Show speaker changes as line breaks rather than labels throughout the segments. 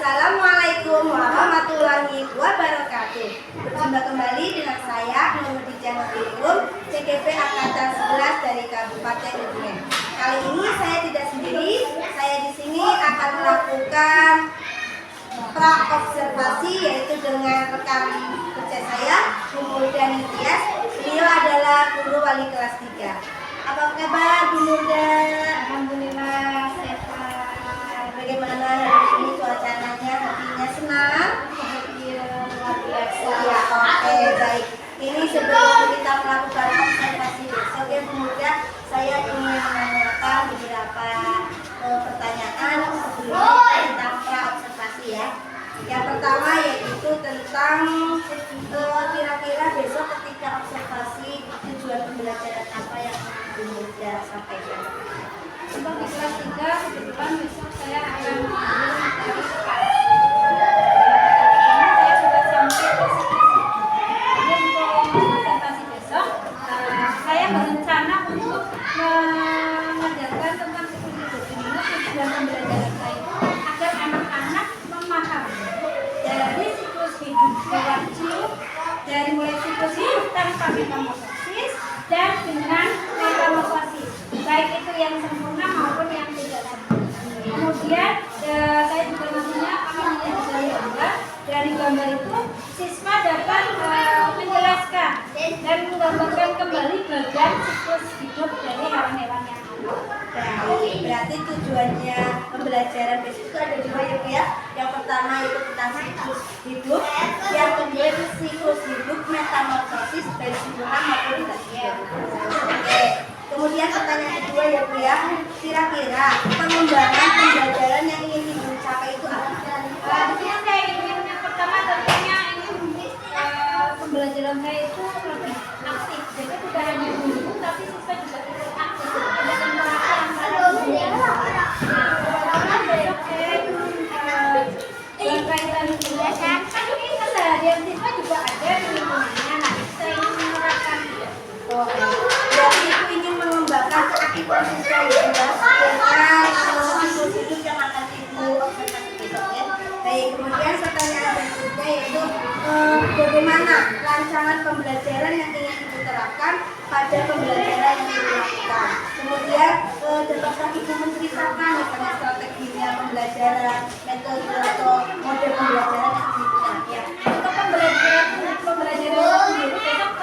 Assalamualaikum warahmatullahi wabarakatuh. Berjumpa kembali dengan saya Nur Dijana Bilum, CGP Angkatan 11 dari Kabupaten Kebumen. Kali ini saya tidak sendiri, saya di sini akan melakukan pra-observasi yaitu dengan rekan kerja saya, Bu Murda Nitias. Beliau adalah guru wali kelas 3. Apa kabar Bu Murda?
Alhamdulillah sehat.
Bagaimana hari ini cuacanya? Hatinya senang?
Bahagia luar biasa.
Ya, oke, baik. Ini sebelum kita melakukan observasi besok ya Bu Murda, saya ingin menanyakan beberapa pertanyaan sebelumnya tentang pra-observasi ya. Yang pertama yaitu tentang kira-kira besok ketika observasi tujuan pembelajaran apa yang Bu Murda sampaikan.
Untuk di kelas 3 kebetulan besok saya akan mengambil materi sekarang. Saya sudah sampai ke situ. Jadi untuk presentasi besok, saya berencana untuk mengajarkan tentang siklus hidup. Ini tujuan pembelajaran saya agar anak-anak memahami dari siklus hidup dewasa, dari mulai siklus hidup tanpa metamorfosis dan dengan metamorfosis, baik itu yang sempurna maupun yang tidak sempurna. Kemudian saya juga nantinya akan menjadi gambar. Dari gambar itu siswa dapat menjelaskan dan menggambarkan kembali bagian siklus hidup dari hewan-hewan yang ada.
Berarti tujuannya pembelajaran besok itu ada dua ya. Yang pertama itu tentang siklus hidup, yang kedua itu siklus hidup metamorfosis baik sempurna maupun tidak sempurna. Oke. Kemudian pertanyaan kedua ya Bu ya, kira-kira pengembangan pembelajaran yang ingin Ibu capai itu apa?
Di sini saya ingin yang pertama tentunya ini pembelajaran saya itu lebih aktif. Jadi tidak hanya guru tapi siswa juga ikut aktif. Ada interaksi antara guru dan besok saya berkaitan dengan kan ini keseharian siswa juga ada di lingkungannya. Nah, saya ingin menerapkan.
Oke. Berarti Ibu ingin mengembangkan keaktifan siswa ya dengan siklus hidup yang akan Ibu observasi besok ya. Baik, kemudian pertanyaan berikutnya yaitu bagaimana rancangan pembelajaran yang ingin Ibu terapkan pada pembelajaran yang Ibu lakukan. Kemudian dapatkah Ibu menceritakan misalnya strateginya pembelajaran, metode atau model pembelajaran yang Ibu terapkan.
Untuk pembelajaran sendiri besok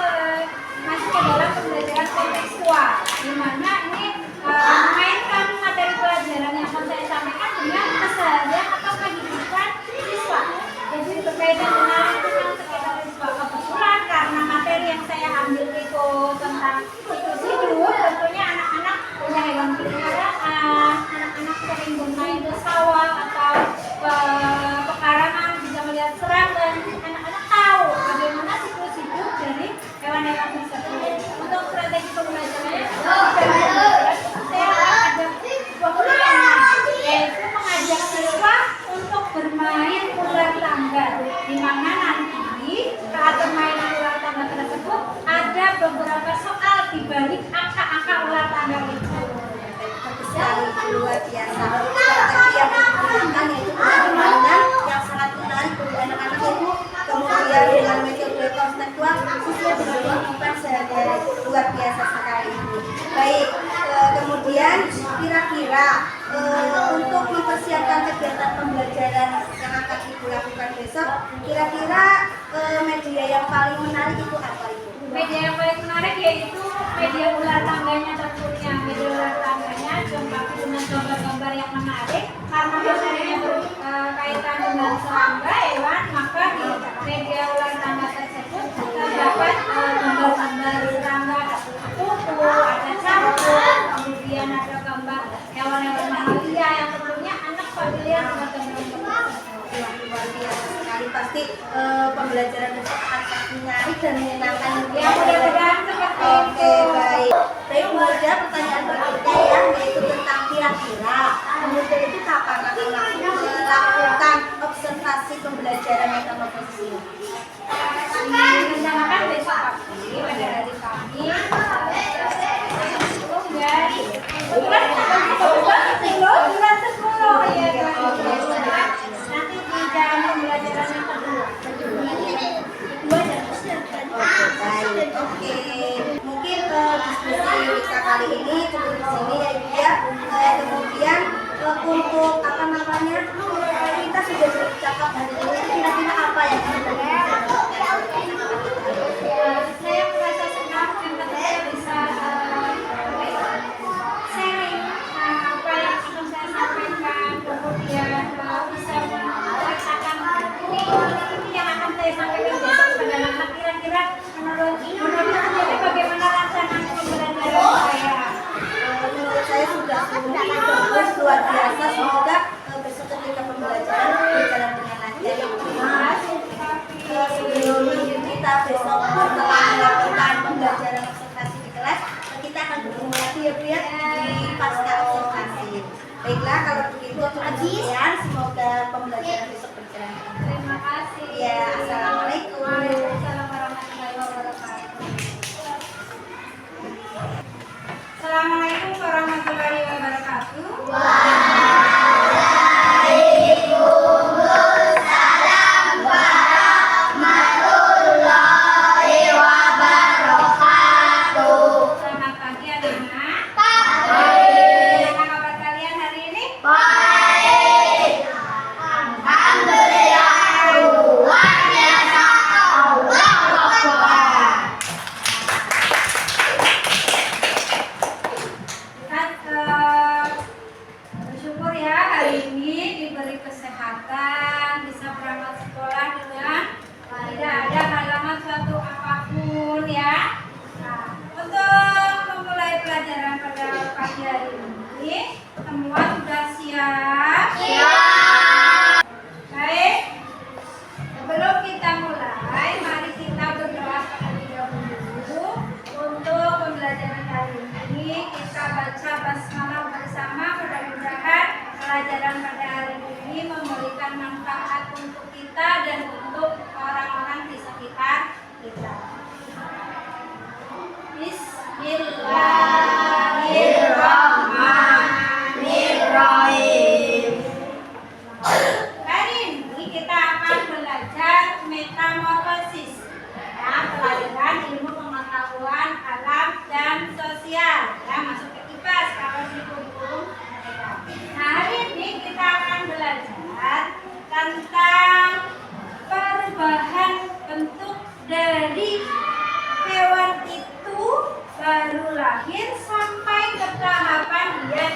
masuk ke dalam pembelajaran kontekstual, di mana ini memainkan materi pelajaran yang akan saya sampaikan dengan keseharian atau kehidupan siswa. Jadi berkaitan dengan sekitar siswa. Kebetulan karena materi yang saya ambil itu tentang siklus hidup, tentunya anak-anak punya hewan peliharaan, anak-anak sering bermain di sawah atau pekarangan, bisa melihat serang dan anak-anak tahu bagaimana siklus hidup dari hewan-hewan tersebut. Untuk strategi pembelajarannya, saya ada dua pilihan, yaitu mengajak siswa untuk bermain ular tangga, di mana nanti saat permainan ular tangga tersebut ada beberapa soal di balik angka-angka ular tangga itu.
Sekali luar biasa. Strategi yang digunakan yaitu permainan yang sangat menarik bagi anak-anak itu. Kemudian dengan metode konseptual siswa bisa melakukan sehari-hari, luar biasa sekali. Baik, kemudian kira-kira untuk mempersiapkan kegiatan pembelajaran yang akan Ibu lakukan besok, kira-kira media yang paling menarik itu apa Ibu?
Media yang paling menarik yaitu media ular tangganya tentunya. Media ular tangganya dilengkapi dengan gambar-gambar yang menarik karena materinya berkaitan dengan serangga hewan, maka di media ular tangga tersebut terdapat gambar-gambar serangga, ada kupu, ada cangkul, kemudian ada gambar hewan-hewan mamalia yang tentunya anak familiar dengan gambar-gambar tersebut.
Luar biasa sekali, pasti pembelajaran besok akan sangat menarik dan menyenangkan.
Ya, mudah-mudahan seperti itu.
Oke, baik. Baik, kemudian pertanyaan berikutnya ya, yaitu tentang kira-kira kemudian itu kapan akan melakukan observasi pembelajaran metamorfosis ini?
Direncanakan besok pagi pada hari Kamis bulan 10 ya, nanti di tentang perubahan bentuk dari hewan itu baru lahir sampai ke tahapan dia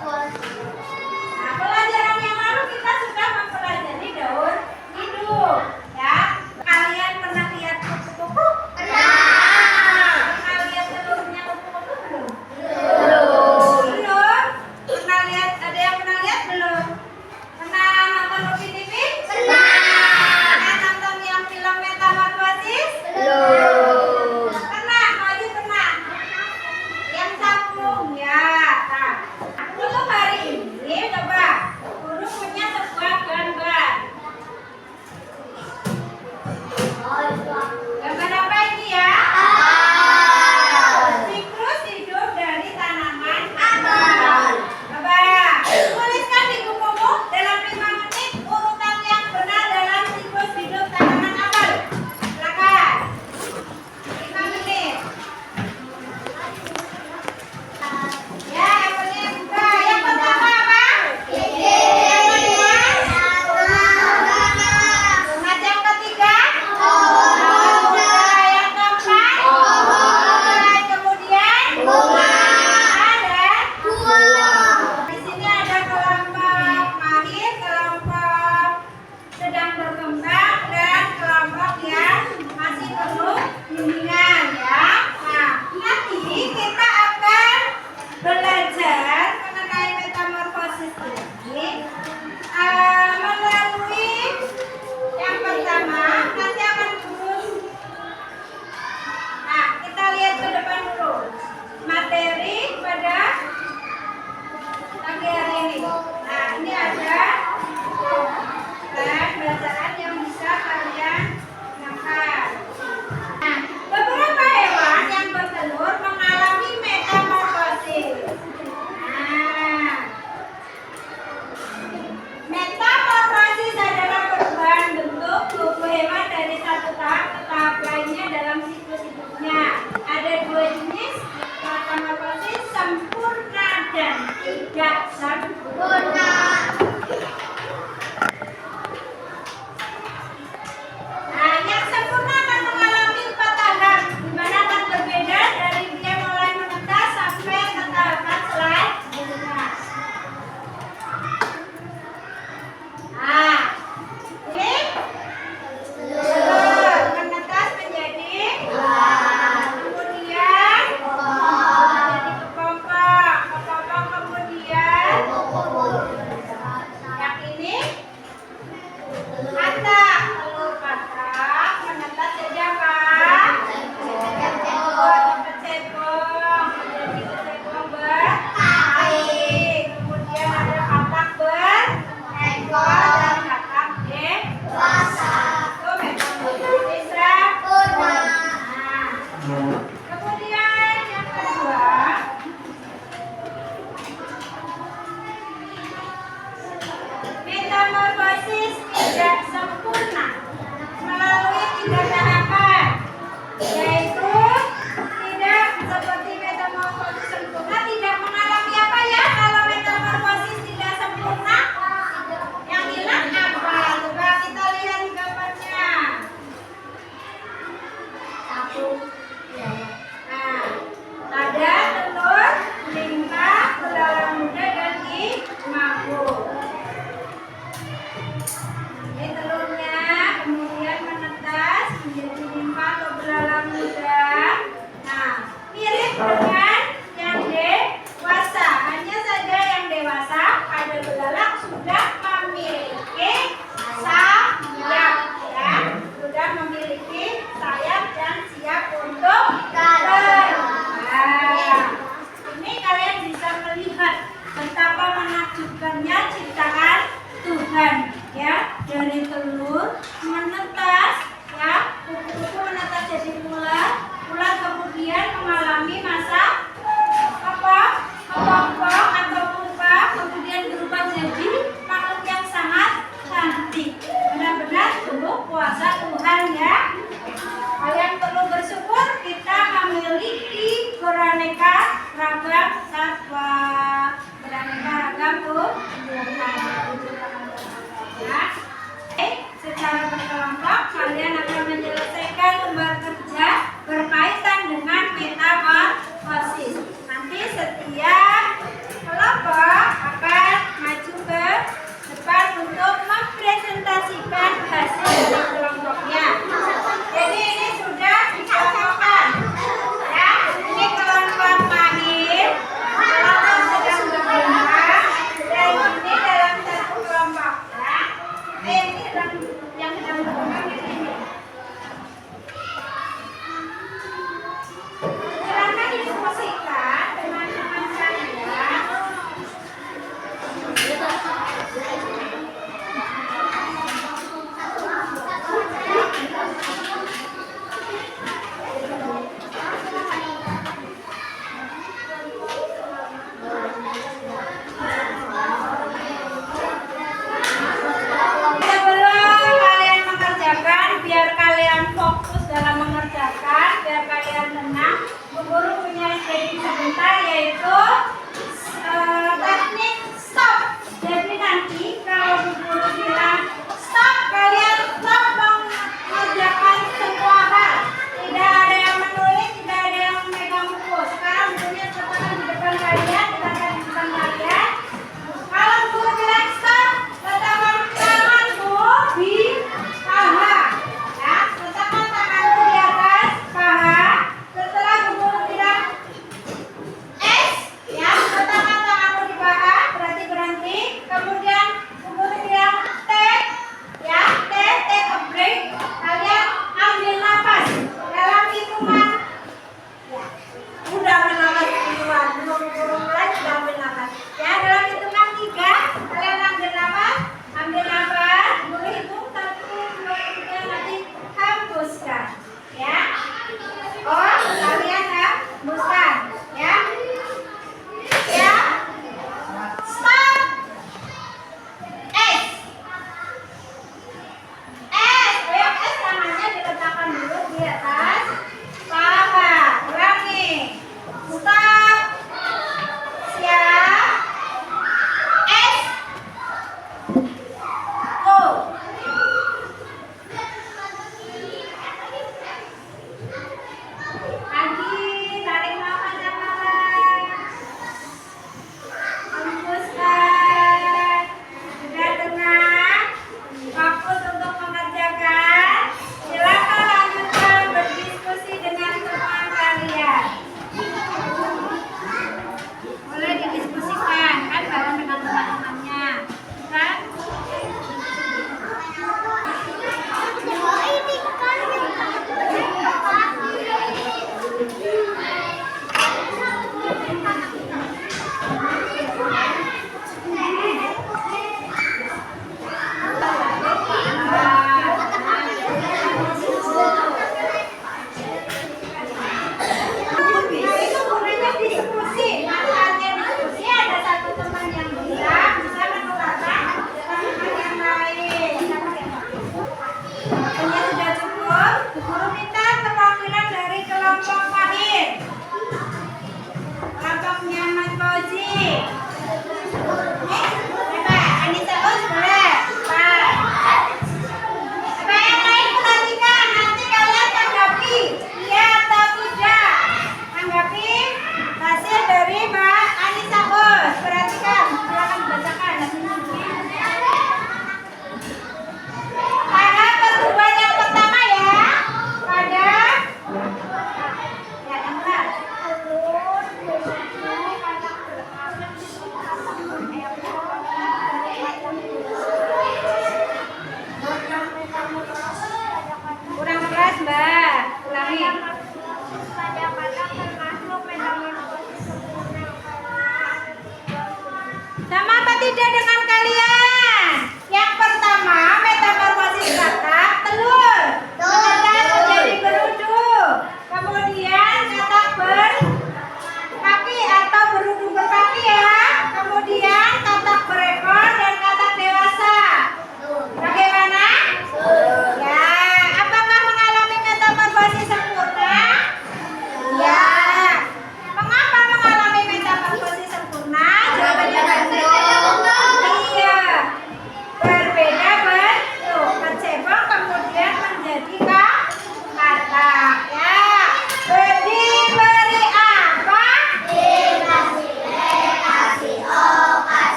Nah, pelajaran yang lalu kita sudah mempelajari daun hidup, ya. Kalian pernah lihat kupu-kupu? Pernah lihat telurnya kupu-kupu belum? Belum. Pernah lihat? Ada yang pernah lihat belum? Pernah nonton Upin Ipin? Pernah nonton yang film Metamorfosis? Pernah, Maju pernah. Yang sambung, ya. Nah, untuk hari ini coba Guru punya sebuah gambar. Gambar apa ini ya? Siklus hidup dari tanaman apel. Coba tuliskan di bukumu dalam 5 menit urutan yang benar dalam siklus hidup tanaman apel. Silakan. 5 menit. Ya, apelnya buka. Yang pertama apa? Yang kedua? Tomat yang ketiga? Yang keempat? Kemudian? Ada? Di sini ada kelompok mahir, kelompok sedang berkembang, dan kelompok yang masih perlu bimbingan, ya. Nah, nanti kita akan belajar mengenai metamorfosis ini melalui yang pertama nanti akan terus. Nah, kita lihat ke depan dulu materi pada pagi hari ini. Nah, ini ada bacaan yang bisa kalian angkat. Nah, beberapa hewan yang bertelur mengalami metamorfosis. Nah, metamorfosis adalah perubahan bentuk tubuh hewan dari satu tahap ke tahap lainnya dalam siklus hidupnya. Ada 2 jenis metamorfosis, sempurna dan tidak sempurna. Nah, yang sempurna akan mengalami 4 tahap, di mana akan berbeda dari dia mulai menetas sampai ke tahapan selanjutnya. Nah, ini telur menetas menjadi kemudian menjadi kepompong, kemudian yang ini katak, telur katak menetas jadi apa? Kecebong, menjadi kecebong bertaring. Kemudian ada katak berekor dan katak dewasa. Itu metamorfosis sempurna. Nah, kemudian yang kedua, metamorfosis tidak sempurna melalui 3 tahapan, yaitu tidak seperti metamorfosis sempurna tidak mengalami apa ya? Kalau metamorfosis tidak sempurna, yang hilang apa? Coba kita lihat di gambarnya. Nah, ada telur, lingkar, belalang muda, dan imahul. Ini telurnya kemudian menetas menjadi limpa atau belalang muda. Nah, mirip dengan yang dewasa, hanya saja yang dewasa pada belalang sudah memiliki sayap, ya, sudah memiliki sayap dan siap untuk terbang. Ini kalian bisa melihat betapa menakjubkannya ciptaan Tuhan, ya, dari telur menetas, ya, kupu-kupu menetas jadi ular, ular kemudian mengalami masa apa? Kepompong atau pupa, kemudian berubah jadi makhluk yang sangat cantik. Benar-benar sungguh kuasa Tuhan, ya. Kalian perlu bersyukur kita memiliki beraneka ragam satwa, beraneka ragam tumbuhan. Ya.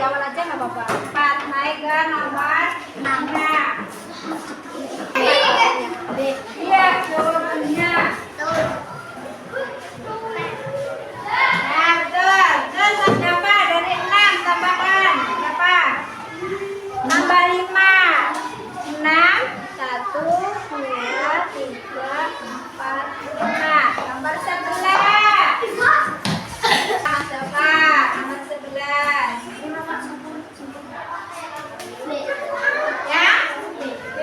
awal aja nggak apa-apa. 4 naik ke nomor 6-nya. Iya, turunnya. Nah, betul. Terus berapa dari 6 tambahkan? Berapa? Nambah 5. 6, 1, 2, 3, 4, 5. Nomor 11. Berapa? Nomor 11. Ya? B.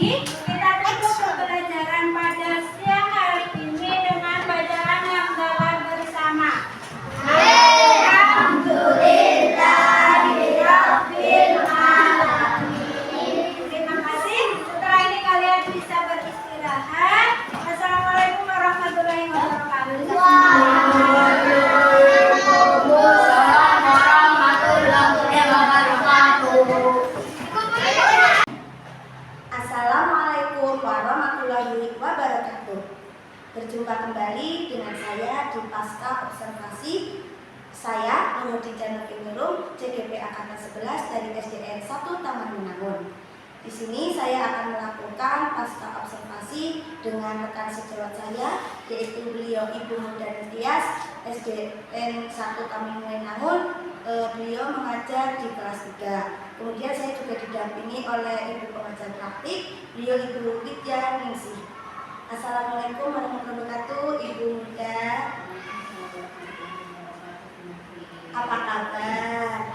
kita tutup pembelajaran pada siang hari ini dengan bacaan hamdalah bersama. Alhamdulillahirabbil alamin. Terima kasih. Setelah ini kalian bisa beristirahat. Assalamualaikum warahmatullahi wabarakatuh.
Assalamualaikum warahmatullahi wabarakatuh. Berjumpa kembali dengan saya di Pasca Observasi. Saya Nurhadi Janurul, CGP Angkatan 11 dari SDN 1 Taman Menangun. Di sini saya akan melakukan pasca observasi dengan rekan sejawat saya, yaitu beliau Ibu Mudani Tias, SDN 1 Taman Menangun. Beliau mengajar di kelas 3. Kemudian saya juga didampingi oleh Ibu pengajar praktik, beliau Ibu Widya Ningsih. Assalamualaikum warahmatullahi wabarakatuh, Ibu Muda. Apa kabar?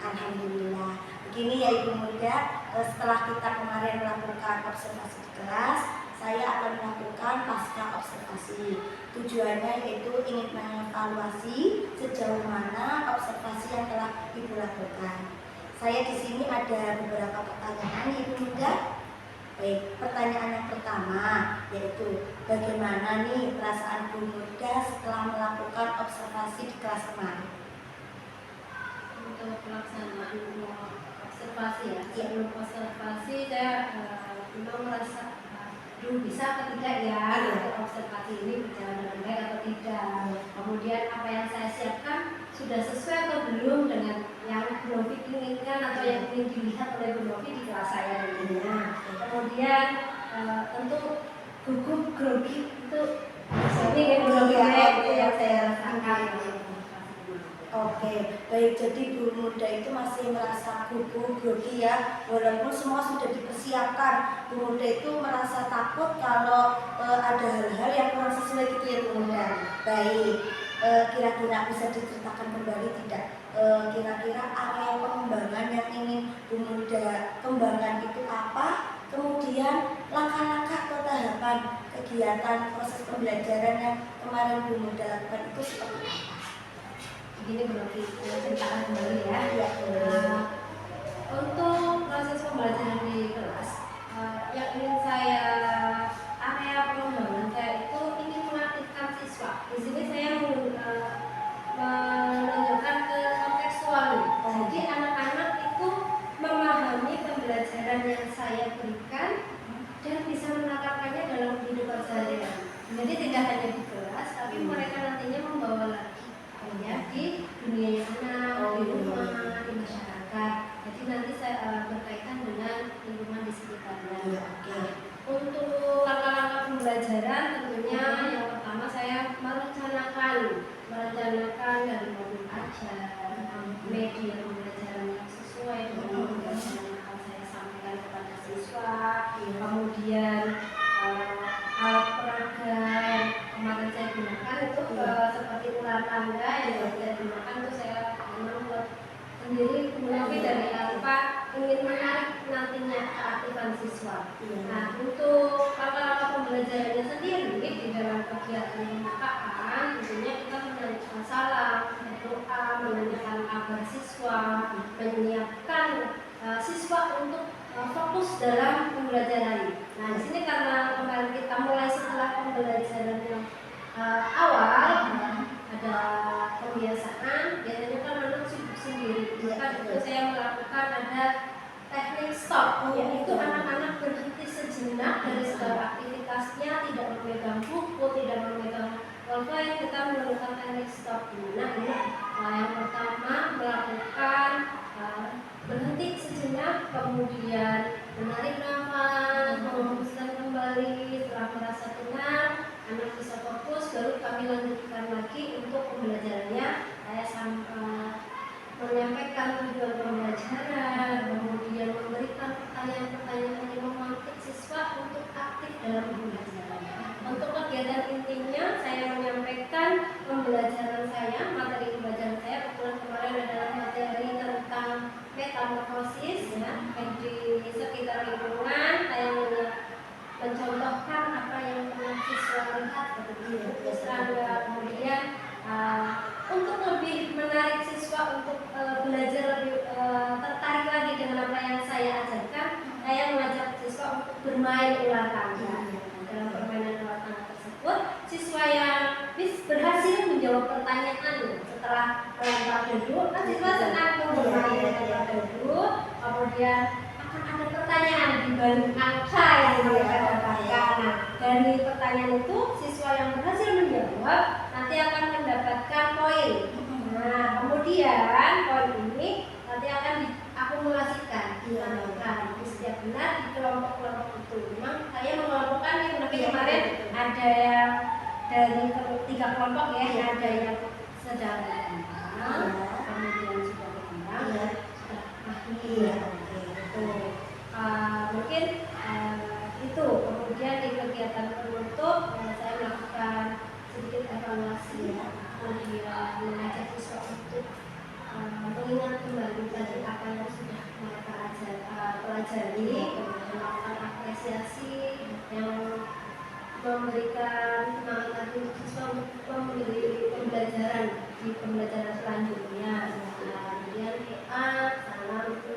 Alhamdulillah. Begini ya Ibu Muda, setelah kita kemarin melakukan observasi di kelas, saya akan melakukan pasca observasi. Tujuannya yaitu ingin mengevaluasi sejauh mana observasi yang telah Ibu lakukan. Saya di sini ada beberapa pertanyaan Ibu Muda. Baik, pertanyaan yang pertama yaitu bagaimana nih perasaan Bu Muda setelah melakukan observasi di kelas kemarin?
Untuk pelaksanaan observasi ya, sebelum observasi saya belum merasa bisa atau tidak ya observasi ini berjalan dengan baik atau tidak. Kemudian apa yang saya siapkan sudah sesuai atau belum dengan yang Bu Novi inginkan atau yang ingin dilihat oleh Bu Novi di kelas saya nantinya. Kemudian tentu gugup grogi itu sering Bu Novi itu yang saya rasakan.
Oke, baik, jadi Bu Muda itu masih merasa gugup, grogi ya, walaupun semua sudah dipersiapkan. Bu Muda itu merasa takut kalau ada hal-hal yang kurang sesuai gitu ya Bu Muda. Baik, kira-kira bisa diceritakan kembali tidak? Kira-kira area pengembangan yang ingin Bu Muda kembangkan itu apa? Kemudian langkah-langkah atau tahapan kegiatan proses pembelajaran yang kemarin Bu Muda lakukan itu seperti apa?
Ini berarti ceritakan kembali ya. Untuk proses pembelajaran di kelas, yang ingin saya area pengembangan saya itu ingin mengaktifkan siswa. Di sini saya menunjukkan ke kontekstual. Jadi anak-anak itu memahami pembelajaran yang saya berikan dan bisa menerapkannya dalam kehidupan sehari-hari. Jadi tidak hanya di kelas, tapi mereka nantinya membawa lagi ya di dunia yang di rumah, di masyarakat. Jadi nanti saya berkaitan dengan lingkungan di sekitarnya. Untuk langkah-langkah pembelajaran tentunya yang pertama saya merencanakan dari modul ajar, media pembelajaran yang sesuai dengan pembelajaran yang akan saya sampaikan kepada siswa. Kemudian alat peraga kemarin saya gunakan itu seperti ular tangga yang saya gunakan itu saya memang buat sendiri tapi dari apa ingin menarik nantinya keaktifan siswa. Nah untuk langkah-langkah pembelajarannya sendiri di dalam kegiatan pembukaan tentunya kita menanyakan salam, berdoa, menanyakan kabar siswa, menyiapkan siswa untuk fokus dalam pembelajaran. Nah di sini karena kemarin kita mulai setelah pembelajaran yang awal ada kebiasaan, biasanya kan anak sibuk sendiri. Maka itu saya melakukan ada teknik stop, yaitu anak-anak berhenti sejenak dari segala aktivitasnya, tidak memegang buku, tidak memegang pulpen. Kita melakukan teknik stop. Nah ini yang pertama melakukan berhenti sejenak, kemudian menarik nafas, menghembuskan kembali. Setelah merasa tenang, anak bisa fokus, baru kami lanjutkan lagi untuk pembelajarannya. Saya menyampaikan tujuan pembelajaran, kemudian memberikan pertanyaan-pertanyaan yang memantik siswa untuk aktif dalam pembelajaran. Untuk kegiatan intinya, saya menyampaikan pembelajaran saya, materi pembelajaran saya kebetulan kemarin adalah materi tentang metamorfosis ya, di sekitar lingkungan bermain ular tangga. Dalam permainan ular tangga tersebut, siswa yang berhasil menjawab pertanyaan setelah melempar dadu, kan siswa senang bermain melempar dadu, kemudian akan ada pertanyaan di balik angka yang mereka dapatkan. Nah, dari pertanyaan itu siswa yang berhasil menjawab nanti akan mendapatkan poin. Nah, kemudian poin ini nanti akan diakumulasikan, ditambahkan di setiap benar di kelompok-kelompok itu. Memang saya mengelompokkan ya, tapi kemarin ada yang dari 3 kelompok ya, ada yang sedang berkembang, kemudian sudah berkembang, dan sudah akhir. Mungkin itu. Kemudian di kegiatan penutup saya melakukan sedikit evaluasi ya, kemudian mengajak siswa untuk mengingat kembali tadi apa yang sudah mereka pelajari, melakukan apresiasi yang memberikan semangat lagi siswa untuk memberi pembelajaran di pembelajaran selanjutnya. Kemudian salam itu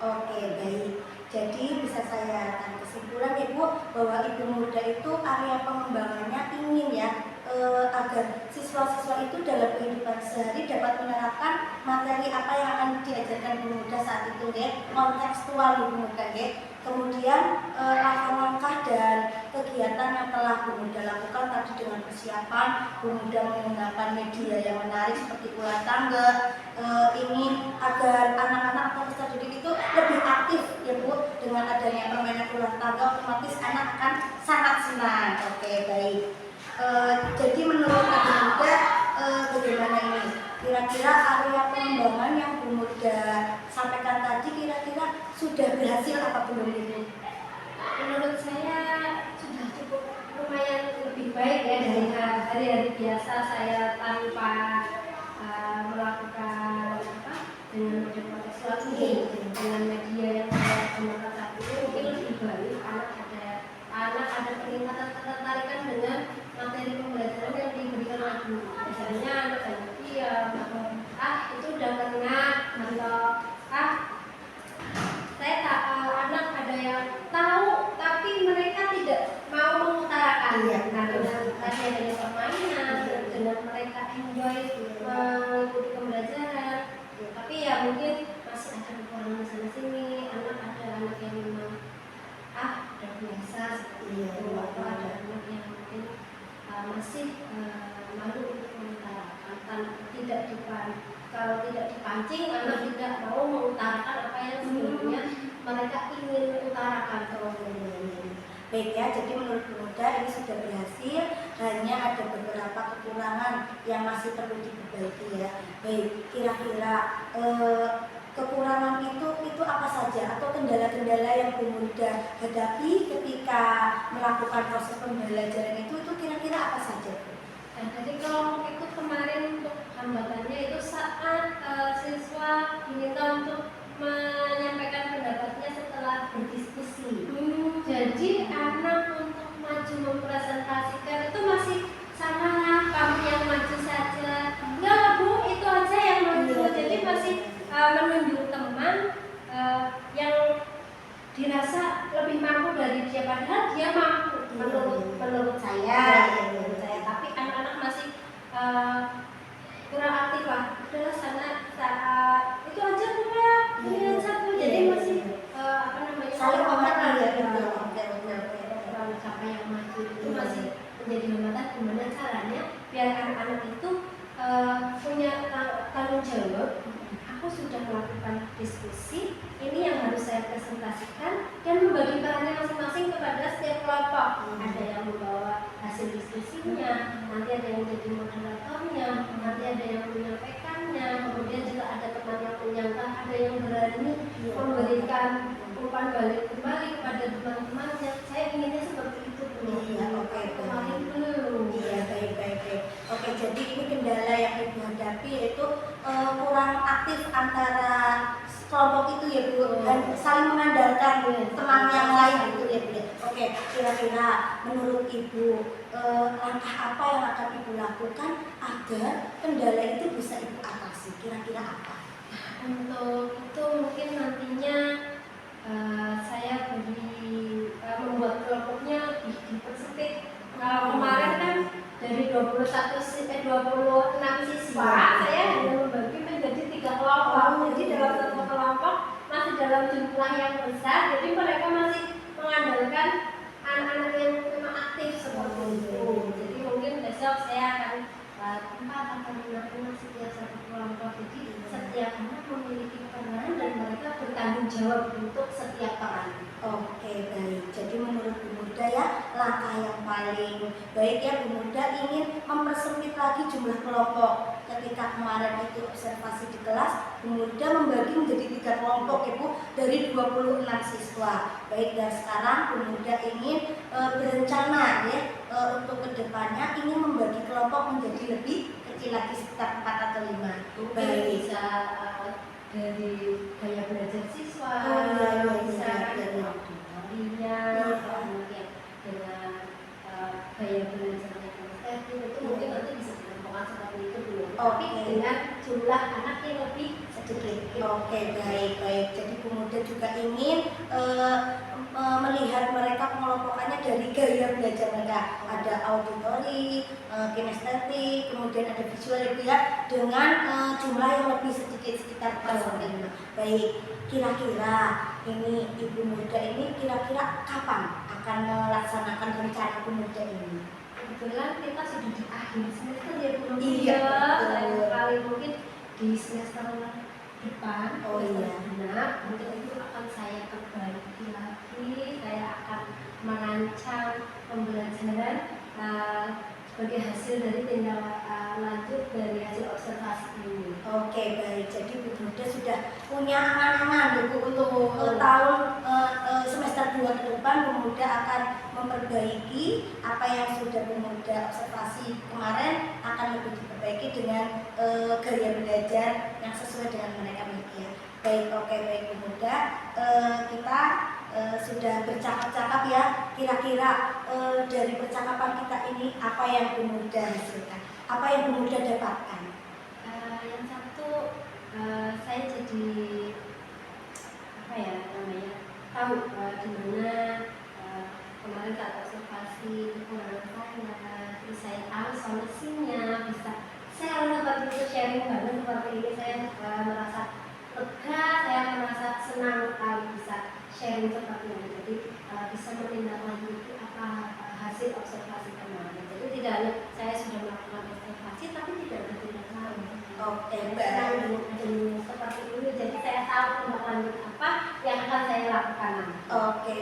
Oke, baik. Jadi bisa saya tarik kesimpulan ya Bu, bahwa Ibu Muda itu area pengembangannya ingin ya agar siswa-siswa itu dalam kehidupan sehari dapat menerapkan materi apa yang akan diajarkan Ibu Muda saat itu ya, kontekstual Ibu Muda ya. Kemudian langkah-langkah dan kegiatan yang telah Bu Muda lakukan tadi dengan persiapan Bu Muda menggunakan media yang menarik seperti ular tangga, ingin agar anak-anak atau peserta didik itu lebih aktif ya Bu, dengan adanya permainan ular tangga otomatis anak akan sangat senang. Oke, baik. Jadi menurut Ibu Muda bagaimana ini? Kira-kira area pengembangan yang Bu Muda sampaikan tadi kira-kira sudah berhasil apa belum Ibu?
Menurut saya sudah cukup lumayan lebih baik ya dari hari-hari biasa saya tanpa melakukan dengan media kontekstual ini, dengan media yang saya gunakan saat ini mungkin lebih baik. Anak ada peningkatan ketertarikan dengan materi pembelajaran yang diberikan lagi. Misalnya anak banyak diam atau itu udah kena, atau saya anak ada yang tahu tapi mereka tidak mau mengutarakannya. Nah, dengan adanya permainan, dengan mereka enjoy mengikuti pembelajaran, tapi ya mungkin masih ada kekurangan sana sini. Ada anak yang memang udah biasa seperti itu, atau ada anak yang mungkin masih malu untuk mengutarakan, kalau tidak dipancing anak tidak mau mengutarakan apa yang sebelumnya mereka ingin mengutarakan ke orang lain.
Baik ya, jadi menurut Bu Muda ini sudah berhasil, hanya ada beberapa kekurangan yang masih perlu diperbaiki ya. Baik, kira-kira kekurangan itu apa saja atau kendala-kendala yang Bu Muda hadapi ketika melakukan proses pembelajaran itu kira-kira apa saja Bu?
Nah, jadi kalau itu kemarin untuk hambatannya itu saat siswa diminta untuk menyampaikan pendapatnya setelah berdiskusi. Jadi anak untuk maju mempresentasikan itu masih sama kamu yang maju saja. Enggak Bu, itu aja yang maju. Jadi masih menunjuk teman yang dirasa lebih mampu dari dia, padahal dia mampu menurut saya. Tapi anak-anak masih kurang aktif lah. Udahlah sana itu aja kurang, ini aja Bu. Jadi masih
saling mengerti ya.
Siapa yang maju itu masih menjadi hambatan. Gimana caranya biar anak-anak itu punya tanggung jawab. Aku sudah melakukan diskusi, ini yang harus saya presentasikan dan membagi perannya masing-masing kepada setiap kelompok. Ada yang membawa hasil diskusinya, nanti ada yang jadi moderatornya, nanti ada yang menyampaikannya, kemudian juga ada teman yang menyangka, ada yang berani memberikan umpan balik kembali kepada teman-temannya. Saya inginnya seperti itu. Kemarin belum.
Iya, baik. Oke, jadi ini kendala yang Ibu hadapi yaitu kurang aktif antara kelompok itu ya Bu, dan saling mengandalkan teman yang lain itu ya Bu. Oke, kira-kira menurut Ibu langkah apa yang akan Ibu lakukan agar kendala itu bisa Ibu atasi? Kira-kira apa?
Untuk itu mungkin nantinya 26 siswa, saya hanya membagi menjadi 3 kelompok. Jadi dalam satu kelompok masih dalam jumlah yang besar, jadi mereka masih mengandalkan anak-anak yang memang aktif seperti itu. Jadi mungkin besok saya akan 4 atau 5 anak setiap satu kelompok. Jadi setiap anak memiliki peran dan mereka bertanggung jawab untuk setiap peran.
Oke, baik. Jadi menurut Bu Murda ya, langkah yang paling baik ya Bu Murda ingin mempersempit lagi jumlah kelompok. Ketika kemarin itu observasi di kelas, Bu Murda membagi menjadi 3 kelompok ya Bu, dari 26 siswa. Baik, dan sekarang Bu Murda ingin berencana ya untuk kedepannya ingin membagi kelompok menjadi lebih kecil lagi, sekitar 4 atau 5.
Mungkin bisa dari gaya belajar siswa, bisa dengan tutorial, kemudian dengan gaya belajar yang estetik, itu mungkin nanti bisa ditemukan seperti itu dulu. Tapi dengan jumlah anak yang lebih sedikit.
Oke, baik. Jadi Bu Murda juga ingin melihat mereka pengelompokannya dari gaya belajar mereka. Ada auditori, kinestetik, kemudian ada visual itu ya, dengan jumlah yang lebih sedikit, sekitar 4-5. Baik, kira-kira ini Ibu Murda ini kira-kira kapan akan melaksanakan rencana Bu Murda ini?
Kebetulan kita sudah di akhir semester ya Bu.
Iya,
lain kali mungkin di semester depan, genap, untuk itu akan saya perbaiki lagi. Saya akan merancang pembelajaran sebagai hasil dari tindak lanjut dari hasil observasi ini.
Oke, baik. Jadi Bu Murda sudah punya angan-angan Bu untuk tahun semester 2 ke depan. Bu Murda akan memperbaiki apa yang sudah Bu Murda observasi kemarin, akan lebih diperbaiki dengan gaya belajar yang sesuai dengan mereka miliki ya. Baik, oke, baik Bu Murda. Kita sudah bercakap-cakap ya. Kira-kira dari percakapan kita ini apa yang Bu Murda hasilkan? Apa yang Bu Murda dapatkan?
Yang satu, saya jadi tahu di mana kemarin saat observasi kekurangan saya, terus saya tahu solusinya, bisa saya seperti itu, sharing banget seperti ini. Saya merasa lega, saya merasa senang kalau bisa sharing seperti ini. Jadi bisa menindaklanjuti apa hasil observasi kemarin. Jadi tidak hanya saya sudah melakukan observasi, tapi tidak ada tindak lanjut.
Oke,
Seperti ini. Jadi saya tahu tindak lanjut apa yang akan saya lakukan nanti.
Oke,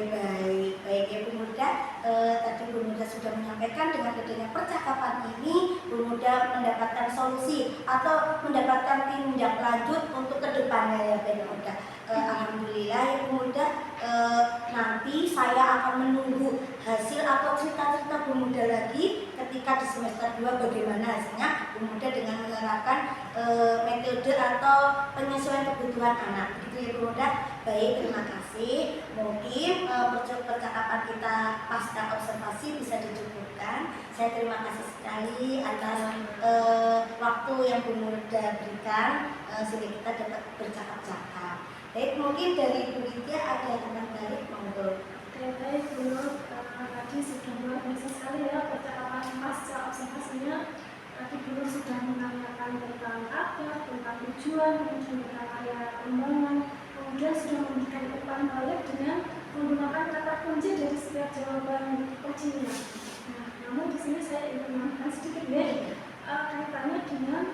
baik ya Bu Murda. Tadi Bu Murda sudah menyampaikan dengan adanya percakapan ini, Bu Murda mendapatkan solusi atau mendapatkan tindak lanjut untuk kedepannya ya Bu Murda. Alhamdulillah ya Bu Murda. Nanti saya akan menunggu hasil atau cerita-cerita Bu Murda lagi ketika di semester 2 bagaimana hasilnya Bu Murda dengan menerapkan metode atau penyesuaian kebutuhan anak. Begitu ya Bu Murda. Baik, terima kasih. Mungkin percakapan kita pasca observasi bisa dicukupkan. Saya terima kasih sekali atas waktu yang Bu Murda berikan sehingga kita dapat bercakap-cakap. Baik, mungkin dari Bu Widya ada yang balik, monggo.
Baik, Bu Nur, tadi sudah luar biasa sekali ya percakapan pasca observasinya. Tadi Bu Nur sudah menanyakan tentang apa, tentang tujuan, kemudian tentang area pengembangan, kemudian sudah memberikan umpan balik dengan menggunakan kata kunci dari setiap jawaban ujiannya. Nah, namun di sini saya ingin menambahkan sedikit ya, kaitannya dengan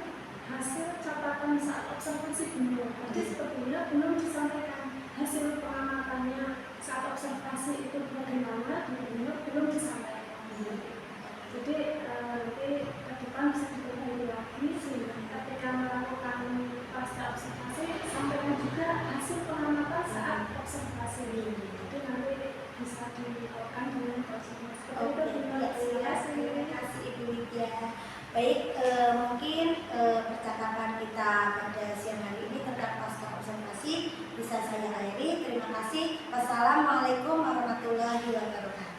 hasil catatan saat observasi Bu Nur. Tadi sepertinya Bu Nur disampaikan hasil pengamatannya saat observasi itu bagaimana, belum disampaikan. Jadi nanti ke depan bisa diperbaiki lagi sehingga ketika melakukan pasca observasi sampaikan juga hasil pengamatan saat observasi ini. Jadi nanti bisa dilakukan dengan observasi.
Terima kasih Ibu Widya. Baik, mungkin percakapan kita pada siang hari ini tentang pasca observasi bisa saya akhiri. Terima kasih. Wassalamualaikum warahmatullahi wabarakatuh.